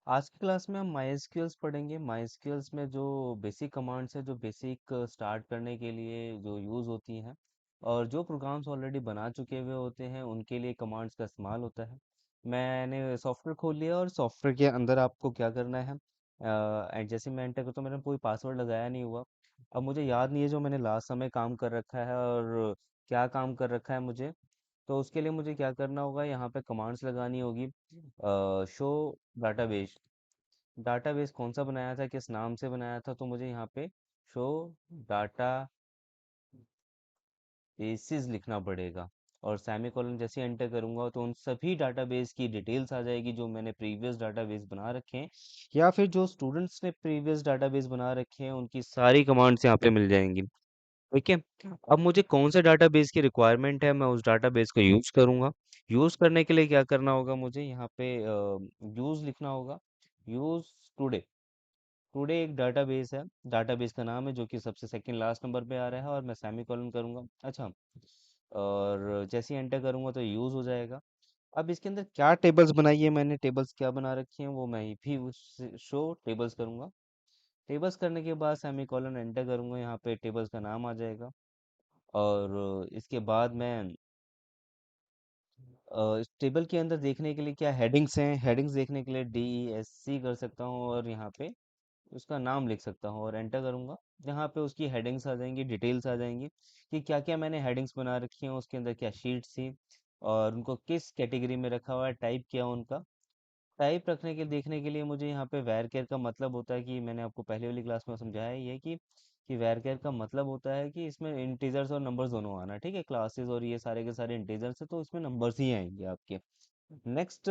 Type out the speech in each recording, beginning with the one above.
आज की क्लास में हम माई स्क्यूल्स पढ़ेंगे। माई स्क्यूल्स में जो बेसिक कमांड्स है, जो बेसिक स्टार्ट करने के लिए जो यूज़ होती हैं और जो प्रोग्राम्स ऑलरेडी बना चुके हुए होते हैं उनके लिए कमांड्स का इस्तेमाल होता है। मैंने सॉफ्टवेयर खोल लिया और सॉफ्टवेयर के अंदर आपको क्या करना है, जैसे मैं एंटर करता हूँ, मैंने कोई पासवर्ड लगाया नहीं हुआ। अब मुझे याद नहीं है जो मैंने लास्ट समय काम कर रखा है और क्या काम कर रखा है मुझे। तो उसके लिए मुझे क्या करना होगा, यहाँ पे कमांड्स लगानी होगी। शो डाटाबेस, डाटाबेस कौन सा बनाया था, किस नाम से बनाया था, तो मुझे यहाँ पे शो डाटा बेसिस लिखना पड़ेगा। और सेमीकोलन जैसे एंटर करूंगा तो उन सभी डाटाबेस की डिटेल्स आ जाएगी जो मैंने प्रीवियस डाटाबेस बना रखे हैं, या फिर जो स्टूडेंट्स ने प्रीवियस डाटाबेस बना रखे हैं उनकी सारी कमांड्स यहाँ पे मिल जाएंगी। ठीक है। अब मुझे कौन सा डाटाबेस की रिक्वायरमेंट है, मैं उस डाटाबेस को यूज करूंगा। यूज करने के लिए क्या करना होगा, मुझे यहाँ पे यूज लिखना होगा। यूज टुडे, टुडे एक डाटाबेस है, डाटाबेस का नाम है जो कि सबसे सेकंड लास्ट नंबर पे आ रहा है, और मैं सेमीकोलन करूंगा। अच्छा, और जैसे ही एंटर करूंगा तो यूज हो जाएगा। अब इसके अंदर क्या टेबल्स बनाई है मैंने, टेबल्स क्या बना रखी हैं वो मैं भी शो टेबल्स करूंगा। टेबल्स करने के बाद सेमीकोलन एंटर करूंगा, यहाँ पे टेबल्स का नाम आ जाएगा। और इसके बाद मैं इस टेबल के अंदर देखने के लिए क्या हेडिंग्स हैं, हेडिंग्स देखने के लिए DESC कर सकता हूँ और यहाँ पे उसका नाम लिख सकता हूँ और एंटर करूंगा। यहाँ पे उसकी हेडिंग्स आ जाएंगी, डिटेल्स आ जाएंगी कि क्या क्या मैंने हेडिंग्स बना रखी हैं, उसके अंदर क्या शीट्स थी और उनको किस कैटेगरी में रखा हुआ है, टाइप किया उनका। टाइप रखने के देखने के लिए मुझे यहाँ पे वैर केयर का मतलब होता है, कि मैंने आपको पहले वाली क्लास में समझाया ही है कि वैर केयर का मतलब होता है कि इसमें इंटीजर्स और नंबर्स दोनों आना। ठीक है, क्लासेस और ये सारे के सारे इंटीजर्स है तो इसमें नंबर्स ही आएंगे आपके। नेक्स्ट,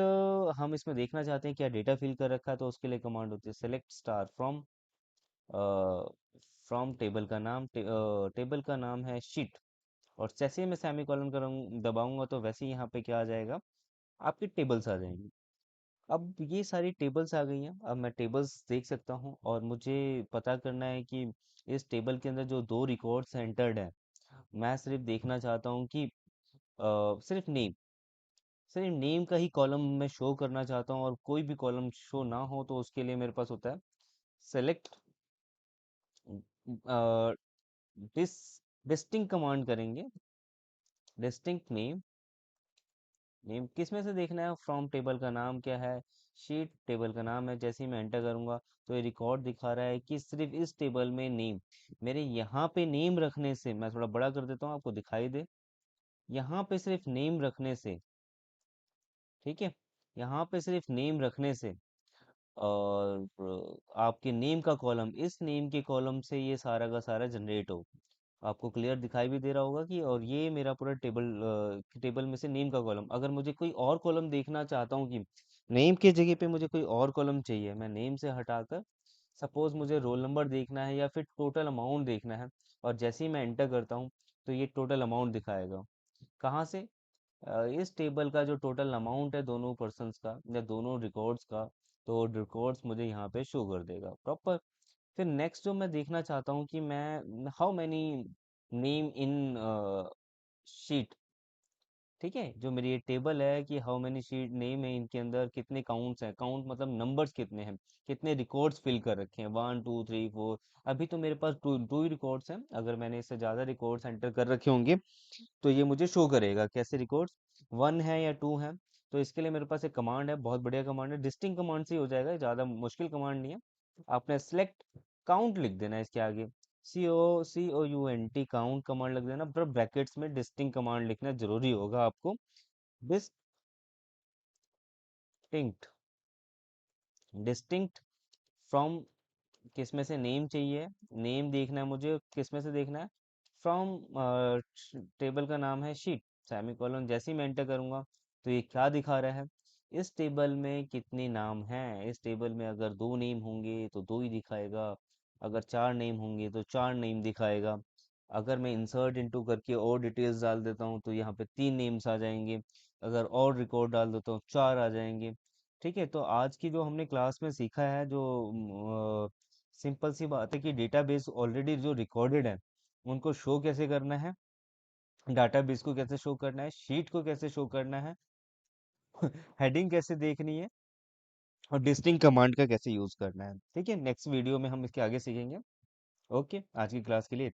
हम इसमें देखना चाहते हैं क्या डेटा फिल कर रखा है, तो उसके लिए कमांड होती है select star from, from table का नाम, टेबल का नाम है शीट। और जैसे ही मैं सेमीकोलन करूँ दबाऊंगा तो वैसे ही यहाँ पे क्या आ जाएगा, आपकी टेबल्स आ जाएंगी। अब ये सारी टेबल्स आ गई हैं, अब मैं टेबल्स देख सकता हूँ और मुझे पता करना है कि इस टेबल के अंदर जो दो रिकॉर्ड्स एंटर्ड हैं, मैं सिर्फ देखना चाहता हूँ कि सिर्फ नेम, सिर्फ नेम का ही कॉलम मैं शो करना चाहता हूँ और कोई भी कॉलम शो ना हो, तो उसके लिए मेरे पास होता है सेलेक्ट डिस डिस्टिंक्ट कमांड करेंगे। डिस्टिंक्ट नेम, नेम किस में से देखना है, फ्रॉम टेबल का नाम क्या है, शीट टेबल का नाम है। जैसे ही मैं एंटर करूंगा तो ये रिकॉर्ड दिखा रहा है कि सिर्फ इस टेबल में नेम, मेरे यहाँ पे नेम रखने से, मैं थोड़ा बड़ा कर देता हूँ आपको दिखाई दे, यहाँ पे सिर्फ नेम रखने से, ठीक है, यहाँ पे सिर्फ नेम रखने से और आपके नेम का कॉलम, इस नेम के कॉलम से ये सारा का सारा जनरेट हो। आपको क्लियर दिखाई भी दे रहा होगा कि, और ये मेरा पूरा टेबल, टेबल में से नेम का कॉलम। अगर मुझे कोई और कॉलम देखना चाहता हूँ कि नेम की जगह पे मुझे कोई और कॉलम चाहिए, मैं नेम से हटाकर सपोज मुझे रोल नंबर देखना है या फिर टोटल अमाउंट देखना है, और जैसे ही मैं एंटर करता हूँ तो ये टोटल अमाउंट दिखाएगा। कहाँ से, इस टेबल का जो टोटल अमाउंट है दोनों पर्सन्स का या दोनों रिकॉर्ड्स का, तो रिकॉर्ड्स मुझे यहाँ पे शो कर देगा प्रॉपर। फिर नेक्स्ट जो मैं देखना चाहता हूँ कि मैं how many name in sheet, ठीक है, जो मेरी ये टेबल है कि हाउ मेनी शीट नेम है, इनके अंदर कितने काउंट्स हैं, काउंट मतलब नंबर्स कितने हैं, कितने रिकॉर्ड्स फिल कर रखे हैं, 1 2 3 4। अभी तो मेरे पास टू टू ही रिकॉर्ड्स हैं, अगर मैंने इससे ज़्यादा रिकॉर्ड्स एंटर कर रखे होंगे तो ये मुझे शो करेगा कैसे रिकॉर्ड्स 1 है या 2 है। तो इसके लिए मेरे पास एक कमांड है, बहुत बढ़िया कमांड है, डिस्टिंग कमांड से ही हो जाएगा, ज़्यादा मुश्किल कमांड नहीं है। आपने सेलेक्ट काउंट लिख देना है इसके आगे, COUNT काउंट कमांड लिख देना, पर ब्रैकेट्स में डिस्टिंग कमांड लिखना जरूरी होगा आपको। डिस्टिंक्ट, डिस्टिंक्ट फ्रॉम, किस में से नेम चाहिए, नेम देखना है मुझे, किस में से देखना है, फ्रॉम टेबल का नाम है शीट, सेमीकोलन। जैसे ही मैं एंटर करूंगा तो ये क्या दिखा रहा है, इस टेबल में कितने नाम हैं, इस टेबल में अगर 2 नेम होंगे तो 2 ही दिखाएगा, अगर 4 नेम होंगे तो 4 नेम दिखाएगा। अगर मैं इंसर्ट इनटू करके और डिटेल्स डाल देता हूँ तो यहाँ पे 3 नेम्स आ जाएंगे, अगर और रिकॉर्ड डाल देता हूँ 4 आ जाएंगे। ठीक है, तो आज की जो हमने क्लास में सीखा है, जो सिंपल सी बात है कि डेटाबेस ऑलरेडी जो रिकॉर्डेड है उनको शो कैसे करना है, डाटाबेस को कैसे शो करना है, शीट को कैसे शो करना है, हेडिंग कैसे देखनी है, और डिस्टिंक्ट कमांड का कैसे यूज करना है। ठीक है, नेक्स्ट वीडियो में हम इसके आगे सीखेंगे। ओके, आज की क्लास के लिए